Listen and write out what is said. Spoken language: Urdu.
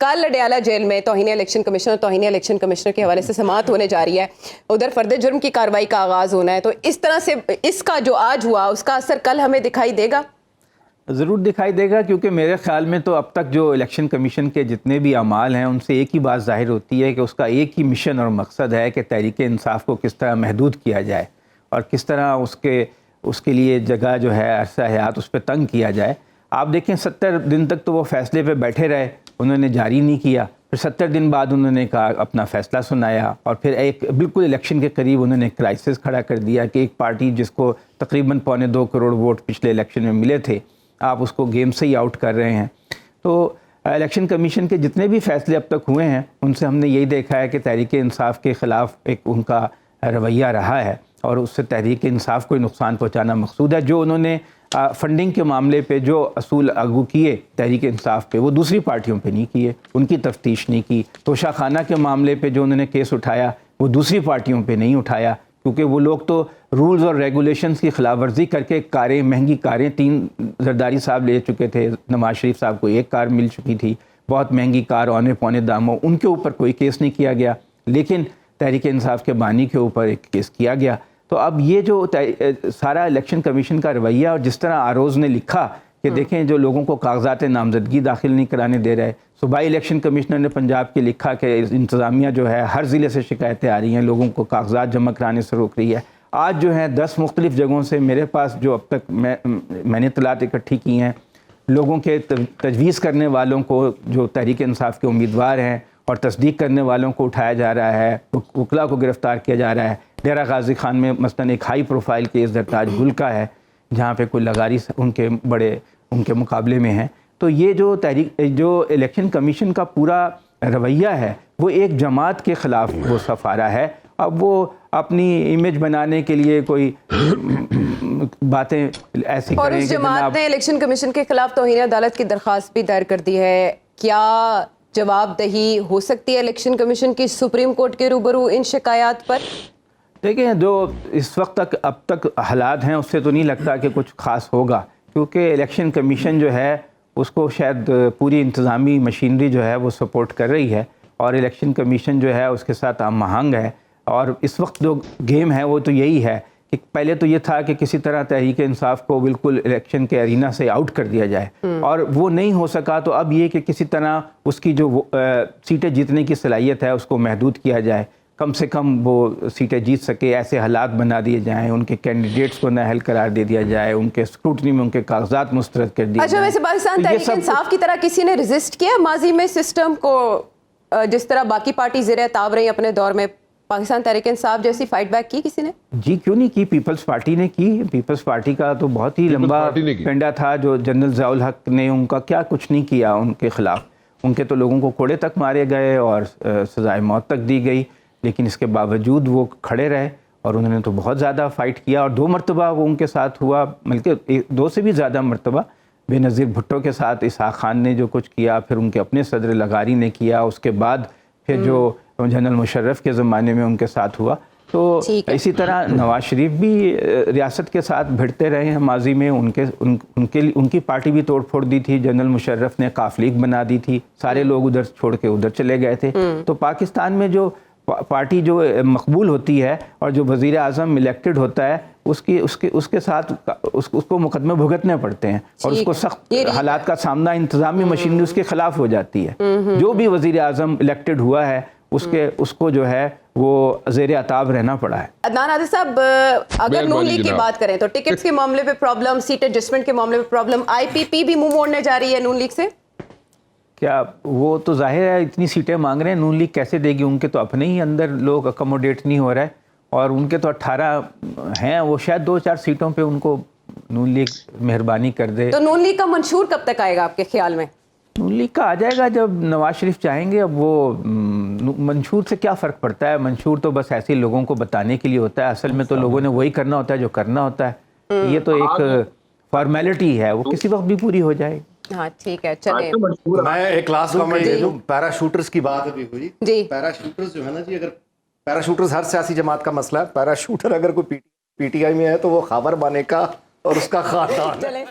کل اڈیالہ جیل میں توہین الیکشن کمیشن اور توہین الیکشن کمشنر کے حوالے سے سماعت ہونے جا رہی ہے, ادھر فرد جرم کی کارروائی کا آغاز ہونا ہے, تو اس طرح سے اس کا جو آج ہوا اس کا اثر کل ہمیں دکھائی دے گا؟ ضرور دکھائی دے گا, کیونکہ میرے خیال میں تو اب تک جو الیکشن کمیشن کے جتنے بھی اعمال ہیں ان سے ایک ہی بات ظاہر ہوتی ہے کہ اس کا ایک ہی مشن اور مقصد ہے کہ تحریک انصاف کو کس طرح محدود کیا جائے اور کس طرح اس کے لیے جگہ جو ہے عرصہ حیات اس پہ تنگ کیا جائے. آپ دیکھیں 70 دن تک تو وہ فیصلے پہ بیٹھے رہے, انہوں نے جاری نہیں کیا, پھر 70 دن بعد انہوں نے کہا اپنا فیصلہ سنایا, اور پھر ایک بالکل الیکشن کے قریب انہوں نے کرائسس کھڑا کر دیا کہ ایک پارٹی جس کو تقریباً 2.25 کروڑ ووٹ پچھلے الیکشن میں ملے تھے, آپ اس کو گیم سے ہی آؤٹ کر رہے ہیں. تو الیکشن کمیشن کے جتنے بھی فیصلے اب تک ہوئے ہیں ان سے ہم نے یہی دیکھا ہے کہ تحریک انصاف کے خلاف ایک ان کا رویہ رہا ہے, اور اس سے تحریک انصاف کو نقصان پہنچانا مقصود ہے. جو انہوں نے فنڈنگ کے معاملے پہ جو اصول اگو کیے تحریک انصاف پہ, وہ دوسری پارٹیوں پہ نہیں کیے, ان کی تفتیش نہیں کی. توشہ خانہ کے معاملے پہ جو انہوں نے کیس اٹھایا وہ دوسری پارٹیوں پہ نہیں اٹھایا, کیونکہ وہ لوگ تو رولز اور ریگولیشنز کی خلاف ورزی کر کے کاریں, مہنگی کاریں 3 زرداری صاحب لے چکے تھے, نواز شریف صاحب کو 1 کار مل چکی تھی, بہت مہنگی کار اونے پونے داموں, ان کے اوپر کوئی کیس نہیں کیا گیا, لیکن تحریک انصاف کے بانی کے اوپر ایک کیس کیا گیا. تو اب یہ جو سارا الیکشن کمیشن کا رویہ, اور جس طرح آروز نے لکھا کہ دیکھیں جو لوگوں کو کاغذات نامزدگی داخل نہیں کرانے دے رہے, صوبائی الیکشن کمشنر نے پنجاب کے لکھا کہ انتظامیہ جو ہے ہر ضلع سے شکایتیں آ رہی ہیں, لوگوں کو کاغذات جمع کرانے سے روک رہی ہے. آج جو ہے 10 مختلف جگہوں سے میرے پاس جو اب تک میں نے اطلاعات اکٹھی کی ہیں, لوگوں کے تجویز کرنے والوں کو جو تحریک انصاف کے امیدوار ہیں اور تصدیق کرنے والوں کو اٹھایا جا رہا ہے, وکلا کو گرفتار کیا جا رہا ہے. ڈیرہ غازی خان میں مثلاً ایک ہائی پروفائل کیس درتاج گل کا ہے جہاں پہ کوئی لغاری ان کے مقابلے میں ہیں. تو یہ جو الیکشن کمیشن کا پورا رویہ ہے وہ ایک جماعت کے خلاف وہ سفارہ ہے. اب وہ اپنی امیج بنانے کے لیے کوئی باتیں ایسی کریں, اور اس جماعت نے الیکشن کمیشن کے خلاف توہین عدالت کی درخواست بھی دائر کر دی ہے. کیا جواب دہی ہو سکتی ہے الیکشن کمیشن کی سپریم کورٹ کے روبرو ان شکایات پر؟ دیکھیں, جو اس وقت تک اب تک حالات ہیں اس سے تو نہیں لگتا کہ کچھ خاص ہوگا, کیونکہ الیکشن کمیشن جو ہے اس کو شاید پوری انتظامی مشینری جو ہے وہ سپورٹ کر رہی ہے, اور الیکشن کمیشن جو ہے اس کے ساتھ ہم آہنگ ہے. اور اس وقت جو گیم ہے وہ تو یہی ہے کہ پہلے تو یہ تھا کہ کسی طرح تحریک انصاف کو بالکل الیکشن کے ارینا سے آؤٹ کر دیا جائے, اور وہ نہیں ہو سکا تو اب یہ کہ کسی طرح اس کی جو سیٹیں جیتنے کی صلاحیت ہے اس کو محدود کیا جائے, کم سے کم وہ سیٹیں جیت سکے, ایسے حالات بنا دیے جائیں, ان کے کینڈیڈیٹس کو نااہل قرار دے دیا جائے, ان کے اسکروٹنی میں ان کے کاغذات مسترد کر دیے جائیں. اچھا, ویسے پاکستان تحریک انصاف کی طرح کسی نے ریزسٹ کیا ماضی میں سسٹم کو, جس طرح باقی پارٹی زیر تاب رہی اپنے دور میں, پاکستان تحریک انصاف جیسی فائٹ بیک کی کسی نے؟ جی کیوں نہیں کی, پیپلز پارٹی نے کی. پیپلز پارٹی کا تو بہت ہی لمبا پنڈا تھا, جو جنرل ضیاء الحق نے ان کا کیا کچھ نہیں کیا ان کے خلاف. ان کے تو لوگوں کو کوڑے تک مارے گئے اور سزائے موت تک دی گئی, لیکن اس کے باوجود وہ کھڑے رہے, اور انہوں نے تو بہت زیادہ فائٹ کیا. اور 2 مرتبہ وہ ان کے ساتھ ہوا, بلکہ 2 سے بھی زیادہ مرتبہ. بے نظیر بھٹو کے ساتھ اسحاق خان نے جو کچھ کیا, پھر ان کے اپنے صدر لغاری نے کیا, اس کے بعد پھر جو جنرل مشرف کے زمانے میں ان کے ساتھ ہوا. تو اسی طرح نواز شریف بھی ریاست کے ساتھ بھڑتے رہے ہیں ماضی میں. ان کی پارٹی بھی توڑ پھوڑ دی تھی, جنرل مشرف نے قاف لیگ بنا دی تھی, سارے لوگ ادھر چھوڑ کے ادھر چلے گئے تھے. تو پاکستان میں جو پارٹی جو مقبول ہوتی ہے اور جو وزیر اعظم الیکٹڈ ہوتا ہے اس کے ساتھ اس کو مقدمے بھگتنے پڑتے ہیں, اور اس کو سخت حالات کا سامنا انتظامی مشینری اس کے خلاف ہو جاتی ہے. جو بھی وزیر اعظم الیکٹڈ ہوا ہے اس کو جو ہے وہ زیر عتاب رہنا پڑا ہے. عدنان عادل صاحب, اگر نون لیگ کی بات کریں تو ٹکٹس کے معاملے پہ پرابلم, سیٹ ایڈجسٹمنٹ کے معاملے پہ پرابلم, آئی پی پی بھی منہ موڑنے جا رہی ہے نون لیگ سے. کیا وہ تو ظاہر ہے اتنی سیٹیں مانگ رہے ہیں, نون لیگ کیسے دے گی؟ ان کے تو اپنے ہی اندر لوگ اکوموڈیٹ نہیں ہو رہے, اور ان کے تو 18 ہیں, وہ شاید 2-4 سیٹوں پہ ان کو نون لیگ مہربانی کر دے. تو نون لیگ کا منشور کب تک آئے گا آپ کے خیال میں؟ نون لیگ کا آ جائے گا جب نواز شریف چاہیں گے. اب وہ منشور سے کیا فرق پڑتا ہے؟ منشور تو بس ایسے لوگوں کو بتانے کے لیے ہوتا ہے, اصل میں تو لوگوں نے وہی کرنا ہوتا ہے جو کرنا ہوتا ہے. یہ تو ایک فارمیلٹی ہے, وہ کسی وقت بھی پوری ہو جائے گی. ہاں ٹھیک ہے, چلیں. میں ایک لاسٹ کامنٹ دے دوں. پیراشوٹرز کی بات ابھی ہوئی. جی, پیراشوٹرز جو ہے نا جی, اگر پیراشوٹرز ہر سیاسی جماعت کا مسئلہ ہے. پیراشوٹر اگر کوئی پی ٹی آئی میں ہے تو وہ خاور بانے کا اور اس کا خاندان.